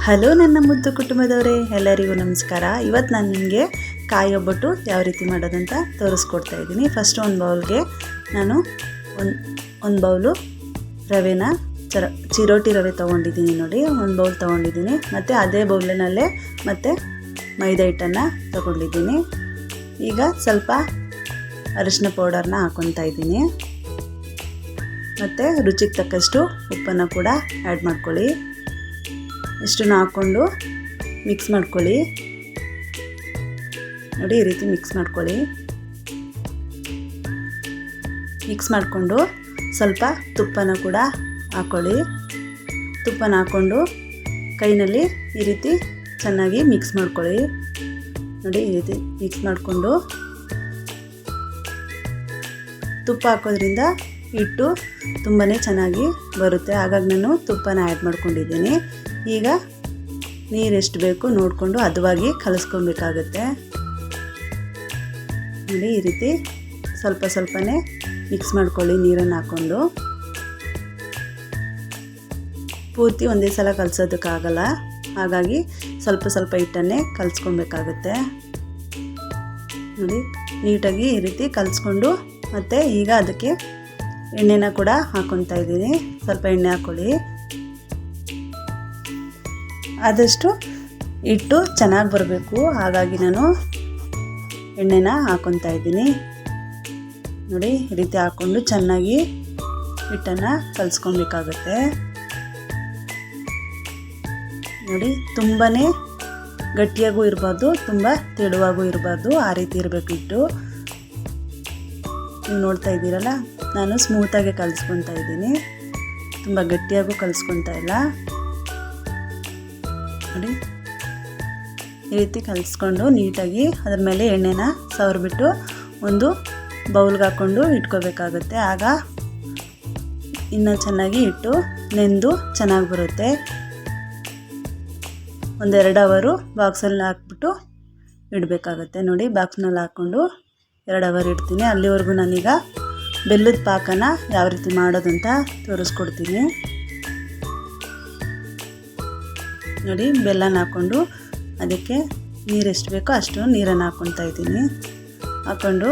Hello ನನ್ನ ಮುದ್ದು ಕುಟುಂಬದವರೇ, ಎಲ್ಲರಿಗೂ ನಮಸ್ಕಾರ. ಇವತ್ತು ನಾನು ನಿಮಗೆ ಕಾಯಿ ಒಬ್ಬಟ್ಟು ಯಾವ ರೀತಿ ಮಾಡೋದಂತ ತೋರಿಸ್ಕೊಡ್ತಾ ಇದ್ದೀನಿ. ಫಸ್ಟ್ ಒಂದು ಬೌಲ್ಗೆ ನಾನು ಒಂದು ಬೌಲು ರವೆನ ಚಿರೋಟಿ ರವೆ ತೊಗೊಂಡಿದ್ದೀನಿ. ನೋಡಿ, ಒಂದು ಬೌಲ್ ತೊಗೊಂಡಿದ್ದೀನಿ. ಮತ್ತು ಅದೇ ಬೌಲಿನಲ್ಲೇ ಮತ್ತು ಮೈದಾ ಹಿಟ್ಟನ್ನು ತೊಗೊಂಡಿದ್ದೀನಿ. ಈಗ ಸ್ವಲ್ಪ ಅರಿಶಿನ ಪೌಡರ್ನ ಹಾಕ್ಕೊತಾ ಇದ್ದೀನಿ. ಮತ್ತು ರುಚಿಗೆ ತಕ್ಕಷ್ಟು ಉಪ್ಪನ್ನು ಕೂಡ ಆ್ಯಡ್ ಮಾಡ್ಕೊಳ್ಳಿ. ಇಷ್ಟನ್ನು ಹಾಕ್ಕೊಂಡು ಮಿಕ್ಸ್ ಮಾಡ್ಕೊಳ್ಳಿ. ನೋಡಿ, ಈ ರೀತಿ ಮಿಕ್ಸ್ ಮಾಡ್ಕೊಳ್ಳಿ. ಮಿಕ್ಸ್ ಮಾಡಿಕೊಂಡು ಸ್ವಲ್ಪ ತುಪ್ಪನ ಕೂಡ ಹಾಕ್ಕೊಳ್ಳಿ. ತುಪ್ಪನ ಹಾಕ್ಕೊಂಡು ಕೈನಲ್ಲಿ ಈ ರೀತಿ ಚೆನ್ನಾಗಿ ಮಿಕ್ಸ್ ಮಾಡ್ಕೊಳ್ಳಿ. ನೋಡಿ, ಈ ರೀತಿ ಮಿಕ್ಸ್ ಮಾಡಿಕೊಂಡು ತುಪ್ಪ ಹಾಕೋದ್ರಿಂದ ಹಿಟ್ಟು ತುಂಬಾ ಚೆನ್ನಾಗಿ ಬರುತ್ತೆ. ಹಾಗಾಗಿ ನಾನು ತುಪ್ಪನ ಆ್ಯಡ್ ಮಾಡ್ಕೊಂಡಿದ್ದೀನಿ. ಈಗ ನೀರು ಎಷ್ಟು ಬೇಕು ನೋಡಿಕೊಂಡು ಹದವಾಗಿ ಕಲಿಸ್ಕೊಬೇಕಾಗತ್ತೆ. ನೋಡಿ, ಈ ರೀತಿ ಸ್ವಲ್ಪ ಸ್ವಲ್ಪನೇ ಮಿಕ್ಸ್ ಮಾಡ್ಕೊಳ್ಳಿ ನೀರನ್ನು ಹಾಕ್ಕೊಂಡು. ಪೂರ್ತಿ ಒಂದೇ ಸಲ ಕಲಿಸೋದಕ್ಕಾಗಲ್ಲ, ಹಾಗಾಗಿ ಸ್ವಲ್ಪ ಸ್ವಲ್ಪ ಹಿಟ್ಟನ್ನೇ ಕಲಿಸ್ಕೊಬೇಕಾಗತ್ತೆ. ನೋಡಿ, ನೀಟಾಗಿ ಈ ರೀತಿ ಕಲಿಸ್ಕೊಂಡು ಮತ್ತು ಈಗ ಅದಕ್ಕೆ ಎಣ್ಣೆನ ಕೂಡ ಹಾಕ್ಕೊತಾ ಇದ್ದೀನಿ. ಸ್ವಲ್ಪ ಎಣ್ಣೆ ಹಾಕ್ಕೊಳ್ಳಿ. ಆದಷ್ಟು ಹಿಟ್ಟು ಚೆನ್ನಾಗಿ ಬರಬೇಕು, ಹಾಗಾಗಿ ನಾನು ಎಣ್ಣೆನ ಹಾಕ್ಕೊತಾ ಇದ್ದೀನಿ. ನೋಡಿ, ಈ ರೀತಿ ಹಾಕ್ಕೊಂಡು ಚೆನ್ನಾಗಿ ಹಿಟ್ಟನ್ನು ಕಲಿಸ್ಕೊಬೇಕಾಗತ್ತೆ. ನೋಡಿ, ತುಂಬಾ ಗಟ್ಟಿಯಾಗೂ ಇರಬಾರ್ದು, ತುಂಬ ತೆಳುವಾಗೂ ಇರಬಾರ್ದು, ಆ ರೀತಿ ಇರಬೇಕು ಹಿಟ್ಟು. ನೀವು ನೋಡ್ತಾ ಇದ್ದೀರಲ್ಲ, ನಾನು ಸ್ಮೂತಾಗಿ ಕಲಿಸ್ಕೊತಾ ಇದ್ದೀನಿ, ತುಂಬ ಗಟ್ಟಿಯಾಗೂ ಕಲಿಸ್ಕೊತಾ ಇಲ್ಲ. ನೋಡಿ, ಈ ರೀತಿ ಕಲಿಸ್ಕೊಂಡು ನೀಟಾಗಿ ಅದರ ಮೇಲೆ ಎಣ್ಣೆನ ಸವರ್ಬಿಟ್ಟು ಒಂದು ಬೌಲ್ಗೆ ಹಾಕ್ಕೊಂಡು ಇಟ್ಕೋಬೇಕಾಗುತ್ತೆ. ಆಗ ಇನ್ನೂ ಚೆನ್ನಾಗಿ ಹಿಟ್ಟು ನೆಂದು ಚೆನ್ನಾಗಿ ಬರುತ್ತೆ. ಒಂದು 2 ಅವರು ಬಾಕ್ಸಲ್ಲಿ ಹಾಕ್ಬಿಟ್ಟು ಇಡಬೇಕಾಗತ್ತೆ. ನೋಡಿ, ಬಾಕ್ಸ್ನಲ್ಲಿ ಹಾಕ್ಕೊಂಡು 2 ಅವರ್ ಇಡ್ತೀನಿ. ಅಲ್ಲಿವರೆಗೂ ನಾನೀಗ ಬೆಲ್ಲದ ಪಾಕನ ಯಾವ ರೀತಿ ಮಾಡೋದಂತ ತೋರಿಸ್ಕೊಡ್ತೀನಿ. ನೋಡಿ, ಬೆಲ್ಲನ ಹಾಕ್ಕೊಂಡು ಅದಕ್ಕೆ ನೀರು ಎಷ್ಟು ಬೇಕೋ ಅಷ್ಟು ನೀರನ್ನು ಹಾಕ್ಕೊತಾ ಇದ್ದೀನಿ. ಹಾಕ್ಕೊಂಡು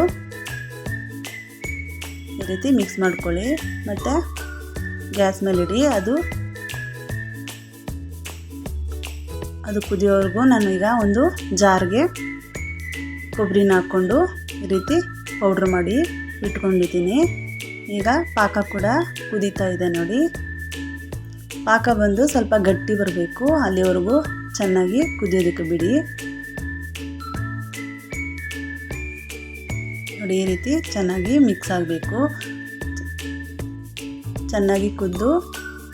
ಈ ರೀತಿ ಮಿಕ್ಸ್ ಮಾಡ್ಕೊಳ್ಳಿ. ಮತ್ತು ಗ್ಯಾಸ್ ಮೇಲೆ ಇಡಿ. ಅದು ಕುದಿಯೋವರೆಗೂ ನಾನು ಈಗ ಒಂದು ಜಾರ್ಗೆ ಕೊಬ್ಬರಿನ ಹಾಕ್ಕೊಂಡು ಈ ರೀತಿ ಪೌಡ್ರ್ ಮಾಡಿ ಇಟ್ಕೊಂಡಿದ್ದೀನಿ. ಈಗ ಪಾಕ ಕೂಡ ಕುದೀತಾ ಇದೆ. ನೋಡಿ, ಪಾಕ ಬಂದು ಸ್ವಲ್ಪ ಗಟ್ಟಿ ಬರಬೇಕು, ಅಲ್ಲಿವರೆಗೂ ಚೆನ್ನಾಗಿ ಕುದಿಯೋದಕ್ಕೆ ಬಿಡಿ. ನೋಡಿ, ಈ ರೀತಿ ಚೆನ್ನಾಗಿ ಮಿಕ್ಸ್ ಆಗಬೇಕು. ಚೆನ್ನಾಗಿ ಕುದ್ದು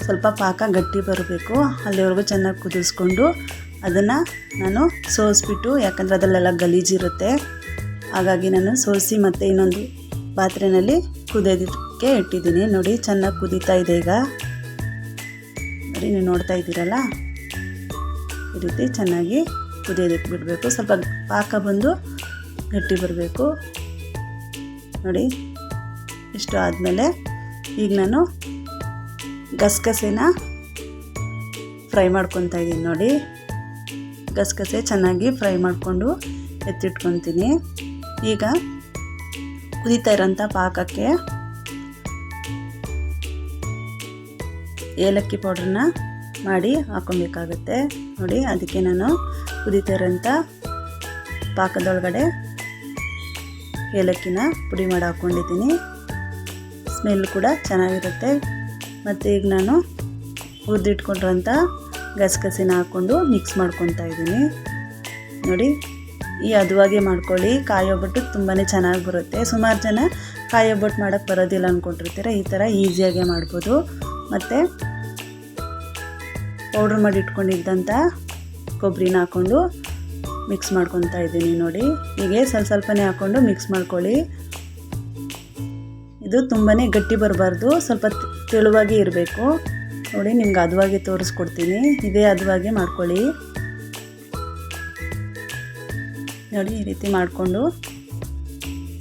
ಸ್ವಲ್ಪ ಪಾಕ ಗಟ್ಟಿ ಬರಬೇಕು, ಅಲ್ಲಿವರೆಗೂ ಚೆನ್ನಾಗಿ ಕುದಿಸ್ಕೊಂಡು ಅದನ್ನು ನಾನು ಸೋಸಿಬಿಟ್ಟು, ಯಾಕಂದರೆ ಅದರಲ್ಲೆಲ್ಲ ಗಲೀಜಿರುತ್ತೆ, ಹಾಗಾಗಿ ನಾನು ಸೋಸಿ ಮತ್ತು ಇನ್ನೊಂದು ಪಾತ್ರೆಯಲ್ಲಿ ಕುದಿಯೋದಕ್ಕೆ ಇಟ್ಟಿದ್ದೀನಿ. ನೋಡಿ, ಚೆನ್ನಾಗಿ ಕುದೀತಾ ಇದೆ. ಈಗ ನೋಡಿ, ನೀವು ನೋಡ್ತಾ ಇದ್ದೀರಲ್ಲ, ಈ ರೀತಿ ಚೆನ್ನಾಗಿ ಕುದಿಯೋದಕ್ಕೆ ಬಿಡಬೇಕು. ಸ್ವಲ್ಪ ಪಾಕ ಬಂದು ಗಟ್ಟಿ ಬರಬೇಕು. ನೋಡಿ, ಇಷ್ಟು ಆದಮೇಲೆ ಈಗ ನಾನು ಗಸಗಸೆನ ಫ್ರೈ ಮಾಡ್ಕೊತಾ ಇದ್ದೀನಿ. ನೋಡಿ, ಗಸಗಸೆ ಚೆನ್ನಾಗಿ ಫ್ರೈ ಮಾಡಿಕೊಂಡು ಎತ್ತಿಟ್ಕೊತೀನಿ. ಈಗ ಕುದೀತಾ ಇರೋಂಥ ಪಾಕಕ್ಕೆ ಏಲಕ್ಕಿ ಪೌಡ್ರನ್ನ ಮಾಡಿ ಹಾಕ್ಕೊಬೇಕಾಗತ್ತೆ. ನೋಡಿ, ಅದಕ್ಕೆ ನಾನು ಕುದೀತಾ ಇರೋಂಥ ಪಾಕದೊಳಗಡೆ ಏಲಕ್ಕಿನ ಪುಡಿ ಮಾಡಿ ಹಾಕ್ಕೊಂಡಿದ್ದೀನಿ. ಸ್ಮೆಲ್ ಕೂಡ ಚೆನ್ನಾಗಿರುತ್ತೆ. ಮತ್ತು ಈಗ ನಾನು ಹುರಿದಿಟ್ಕೊಂಡಿರೋಂಥ ಗಸಗಸೆನ ಹಾಕ್ಕೊಂಡು ಮಿಕ್ಸ್ ಮಾಡ್ಕೊತಾ ಇದ್ದೀನಿ. ನೋಡಿ, ಈ ಹದವಾಗಿ ಮಾಡ್ಕೊಳ್ಳಿ. ಕಾಯಿ ಒಬ್ಬಟ್ಟು ತುಂಬಾ ಚೆನ್ನಾಗಿ ಬರುತ್ತೆ. ಸುಮಾರು ಜನ ಕಾಯಿ ಒಬ್ಬಟ್ಟು ಮಾಡೋಕ್ಕೆ ಬರೋದಿಲ್ಲ ಅಂದ್ಕೊಂಡಿರ್ತೀರ, ಈ ಥರ ಈಸಿಯಾಗೆ ಮಾಡ್ಬೋದು. ಮತ್ತು ಪೌಡ್ರ್ ಮಾಡಿ ಇಟ್ಕೊಂಡಿದ್ದಂಥ ಕೊಬ್ಬರಿನ ಹಾಕ್ಕೊಂಡು ಮಿಕ್ಸ್ ಮಾಡ್ಕೊತಾ ಇದ್ದೀನಿ. ನೋಡಿ, ಹೀಗೆ ಸ್ವಲ್ಪನೇ ಹಾಕ್ಕೊಂಡು ಮಿಕ್ಸ್ ಮಾಡ್ಕೊಳ್ಳಿ. ಇದು ತುಂಬಾ ಗಟ್ಟಿ ಬರಬಾರ್ದು, ಸ್ವಲ್ಪ ತೆಳುವಾಗಿ ಇರಬೇಕು. ನೋಡಿ, ನಿಮ್ಗೆ ಹದವಾಗಿ ತೋರಿಸ್ಕೊಡ್ತೀನಿ. ಇದೇ ಹದವಾಗಿ ಮಾಡ್ಕೊಳ್ಳಿ. ನೋಡಿ, ಈ ರೀತಿ ಮಾಡಿಕೊಂಡು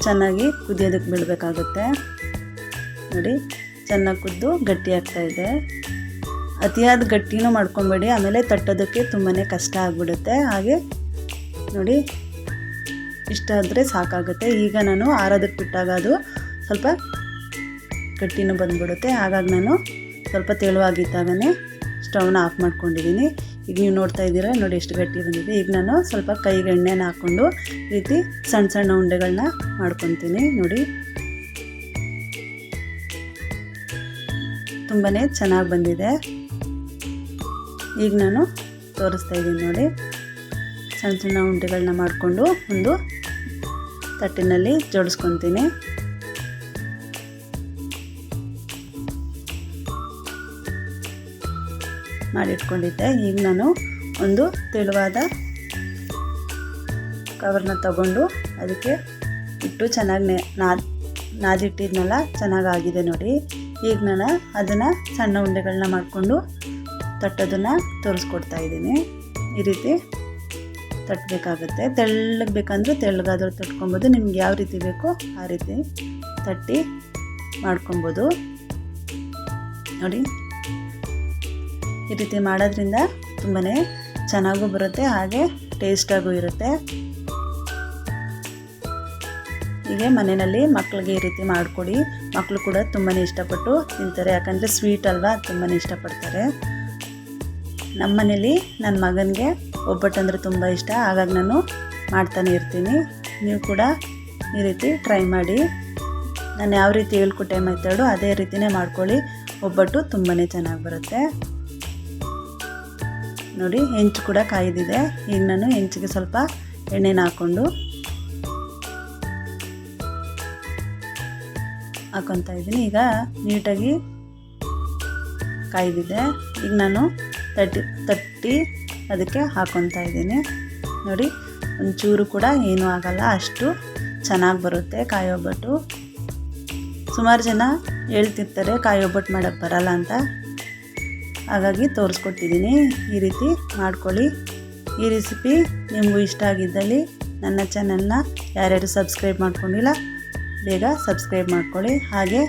ಚೆನ್ನಾಗಿ ಕುದಿಯೋದಕ್ಕೆ ಬಿಡಬೇಕಾಗುತ್ತೆ. ನೋಡಿ, ಚೆನ್ನಾಗಿ ಕುದ್ದು ಗಟ್ಟಿ ಆಗ್ತಾಯಿದೆ. ಅತಿಯಾದ ಗಟ್ಟಿನೂ ಮಾಡ್ಕೊಬೇಡಿ, ಆಮೇಲೆ ತಟ್ಟೋದಕ್ಕೆ ತುಂಬಾ ಕಷ್ಟ ಆಗಿಬಿಡುತ್ತೆ. ಹಾಗೆ ನೋಡಿ ಇಷ್ಟ ಆದರೆ ಸಾಕಾಗುತ್ತೆ. ಈಗ ನಾನು ಆರೋದಕ್ಕೆ ಬಿಟ್ಟಾಗ ಅದು ಸ್ವಲ್ಪ ಗಟ್ಟಿನೂ ಬಂದುಬಿಡುತ್ತೆ. ಹಾಗಾಗಿ ನಾನು ಸ್ವಲ್ಪ ತೆಳುವಾಗಿದ್ದಾಗನೇ ಸ್ಟವ್ನ ಆಫ್ ಮಾಡ್ಕೊಂಡಿದ್ದೀನಿ. ಈಗ ನೀವು ನೋಡ್ತಾ ಇದ್ದೀರಾ ನೋಡಿ ಎಷ್ಟು ಗಟ್ಟಿ ಬಂದಿದೆ. ಈಗ ನಾನು ಸ್ವಲ್ಪ ಕೈಗೆ ಎಣ್ಣೆನ ಹಾಕ್ಕೊಂಡು ಈ ರೀತಿ ಸಣ್ಣ ಸಣ್ಣ ಉಂಡೆಗಳನ್ನ ಮಾಡ್ಕೊತೀನಿ. ನೋಡಿ ತುಂಬಾ ಚೆನ್ನಾಗಿ ಬಂದಿದೆ. ಈಗ ನಾನು ತೋರಿಸ್ತಾ ಇದ್ದೀನಿ ನೋಡಿ, ಸಣ್ಣ ಸಣ್ಣ ಉಂಡೆಗಳನ್ನ ಮಾಡಿಕೊಂಡು ಒಂದು ತಟ್ಟಿನಲ್ಲಿ ಜೋಡಿಸ್ಕೊತೀನಿ. ಮಾಡಿಟ್ಕೊಂಡಿದ್ದೆ. ಈಗ ನಾನು ಒಂದು ತೆಳುವಾದ ಕವರ್ನ ತಗೊಂಡು ಅದಕ್ಕೆ ಇಟ್ಟು ಚೆನ್ನಾಗಿ ನಾದಿಟ್ಟಿದ್ನಲ್ಲ, ಚೆನ್ನಾಗಾಗಿದೆ ನೋಡಿ. ಈಗ ನಾನು ಅದನ್ನು ಸಣ್ಣ ಉಂಡೆಗಳನ್ನ ಮಾಡಿಕೊಂಡು ತಟ್ಟೋದನ್ನು ತೋರಿಸ್ಕೊಡ್ತಾ ಇದ್ದೀನಿ. ಈ ರೀತಿ ತಟ್ಟಬೇಕಾಗುತ್ತೆ. ತೆಳ್ಳಗೆ ಬೇಕಂದರೆ ತೆಳ್ಳಗಾದರೂ ತಟ್ಕೊಬೋದು, ನಿಮ್ಗೆ ಯಾವ ರೀತಿ ಬೇಕೋ ಆ ರೀತಿ ತಟ್ಟಿ ಮಾಡ್ಕೊಬೋದು. ನೋಡಿ ಈ ರೀತಿ ಮಾಡೋದ್ರಿಂದ ತುಂಬಾ ಚೆನ್ನಾಗೂ ಬರುತ್ತೆ, ಹಾಗೆ ಟೇಸ್ಟಾಗೂ ಇರುತ್ತೆ. ಹೀಗೆ ಮನೆಯಲ್ಲಿ ಮಕ್ಕಳಿಗೆ ಈ ರೀತಿ ಮಾಡಿಕೊಡಿ. ಮಕ್ಕಳು ಕೂಡ ತುಂಬಾ ಇಷ್ಟಪಟ್ಟು ತಿಂತಾರೆ, ಯಾಕಂದರೆ ಸ್ವೀಟ್ ಅಲ್ವಾ, ತುಂಬಾ ಇಷ್ಟಪಡ್ತಾರೆ. ನಮ್ಮ ಮನೇಲಿ ನನ್ನ ಮಗನಿಗೆ ಒಬ್ಬಟ್ಟು ಅಂದರೆ ತುಂಬ ಇಷ್ಟ, ಹಾಗಾಗಿ ನಾನು ಮಾಡ್ತಾನೆ ಇರ್ತೀನಿ. ನೀವು ಕೂಡ ಈ ರೀತಿ ಟ್ರೈ ಮಾಡಿ. ನಾನು ಯಾವ ರೀತಿ ಹೇಳ್ಕೊಟ್ಟೆ ಮೆಥಡು ಅದೇ ರೀತಿಯೇ ಮಾಡ್ಕೊಳ್ಳಿ. ಒಬ್ಬಟ್ಟು ತುಂಬಾ ಚೆನ್ನಾಗಿ ಬರುತ್ತೆ. ನೋಡಿ ಹೆಂಚು ಕೂಡ ಕಾಯ್ದಿದೆ. ಈಗ ನಾನು ಹೆಂಚಿಗೆ ಸ್ವಲ್ಪ ಎಣ್ಣೆನ ಹಾಕ್ಕೊತಾ ಇದ್ದೀನಿ. ಈಗ ನೀಟಾಗಿ ಕಾಯ್ದಿದೆ. ಈಗ ನಾನು ತಟ್ಟಿ ಅದಕ್ಕೆ ಹಾಕ್ಕೊತಾ ಇದ್ದೀನಿ. ನೋಡಿ ಒಂಚೂರು ಕೂಡ ಏನೂ ಆಗಲ್ಲ, ಅಷ್ಟು ಚೆನ್ನಾಗಿ ಬರುತ್ತೆ ಕಾಯಿ ಒಬ್ಬಟ್ಟು. ಸುಮಾರು ಜನ ಹೇಳ್ತಿರ್ತಾರೆ ಕಾಯಿ ಒಬ್ಬಟ್ಟು ಮಾಡೋಕ್ಕೆ ಬರಲ್ಲ ಅಂತ, ಹಾಗಾಗಿ ತೋರಿಸ್ಕೊಟ್ಟಿದ್ದೀನಿ. ಈ ರೀತಿ ಮಾಡ್ಕೊಳ್ಳಿ. ಈ ರೆಸಿಪಿ ನಿಮಗೂ ಇಷ್ಟ ಆಗಿದ್ದಲ್ಲಿ ನನ್ನ ಚಾನಲ್ನ ಯಾರ್ಯಾರು ಸಬ್ಸ್ಕ್ರೈಬ್ ಮಾಡ್ಕೊಂಡಿಲ್ಲ ಬೇಗ ಸಬ್ಸ್ಕ್ರೈಬ್ ಮಾಡ್ಕೊಳ್ಳಿ. ಹಾಗೆ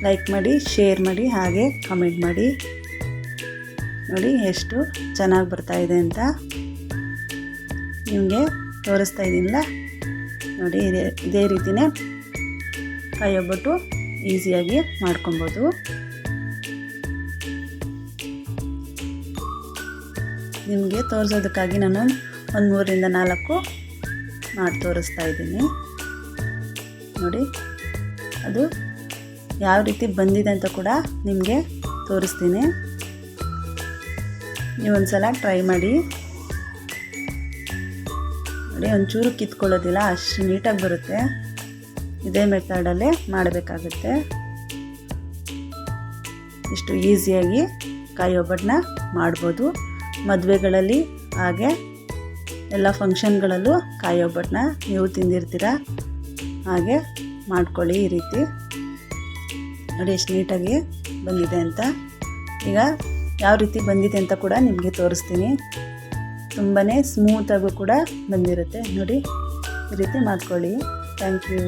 ಲೈಕ್ ಮಾಡಿ, ಶೇರ್ ಮಾಡಿ, ಹಾಗೆ ಕಮೆಂಟ್ ಮಾಡಿ. ನೋಡಿ ಎಷ್ಟು ಚೆನ್ನಾಗಿ ಬರ್ತಾಯಿದೆ ಅಂತ ನಿಮಗೆ ತೋರಿಸ್ತಾ ಇದ್ದೀನಲ್ಲ. ನೋಡಿ ಇದೇ ರೀತಿಯೇ ಕಾಯಿ ಒಬ್ಬಟ್ಟು ಈಸಿಯಾಗಿ ಮಾಡ್ಕೊಬೋದು. ನಿಮಗೆ ತೋರಿಸೋದಕ್ಕಾಗಿ ನಾನು ಒಂದು 3 ರಿಂದ 4 ಮಾಡಿ ತೋರಿಸ್ತಾ ಇದ್ದೀನಿ. ನೋಡಿ ಅದು ಯಾವ ರೀತಿ ಬಂದಿದೆ ಅಂತ ಕೂಡ ನಿಮಗೆ ತೋರಿಸ್ತೀನಿ. ನೀವೊಂದು ಸಲ ಟ್ರೈ ಮಾಡಿ. ನೋಡಿ ಒಂಚೂರು ಕಿತ್ಕೊಳ್ಳೋದಿಲ್ಲ, ಅಷ್ಟು ನೀಟಾಗಿ ಬರುತ್ತೆ. ಇದೇ ಮೆಥಡಲ್ಲೇ ಮಾಡಬೇಕಾಗುತ್ತೆ. ಇಷ್ಟು ಈಸಿಯಾಗಿ ಕಾಯಿ ಒಬ್ಬಟ್ಟನ್ನ ಮಾಡ್ಬೋದು. ಮದುವೆಗಳಲ್ಲಿ ಹಾಗೆ ಎಲ್ಲ ಫಂಕ್ಷನ್ಗಳಲ್ಲೂ ಕಾಯಿ ಒಬ್ಬಟ್ಟನ್ನ ನೀವು ತಿಂದಿರ್ತೀರ, ಹಾಗೆ ಮಾಡ್ಕೊಳ್ಳಿ ಈ ರೀತಿ. ನೋಡಿ ಎಷ್ಟು ನೀಟಾಗಿ ಬಂದಿದೆ ಅಂತ. ಈಗ ಯಾವ ರೀತಿ ಬಂದಿದೆ ಅಂತ ಕೂಡ ನಿಮಗೆ ತೋರಿಸ್ತೀನಿ. ತುಂಬಾ ಸ್ಮೂತಾಗೂ ಕೂಡ ಬಂದಿರುತ್ತೆ. ನೋಡಿ ಈ ರೀತಿ ಮಾಡ್ಕೊಳ್ಳಿ. Thank you.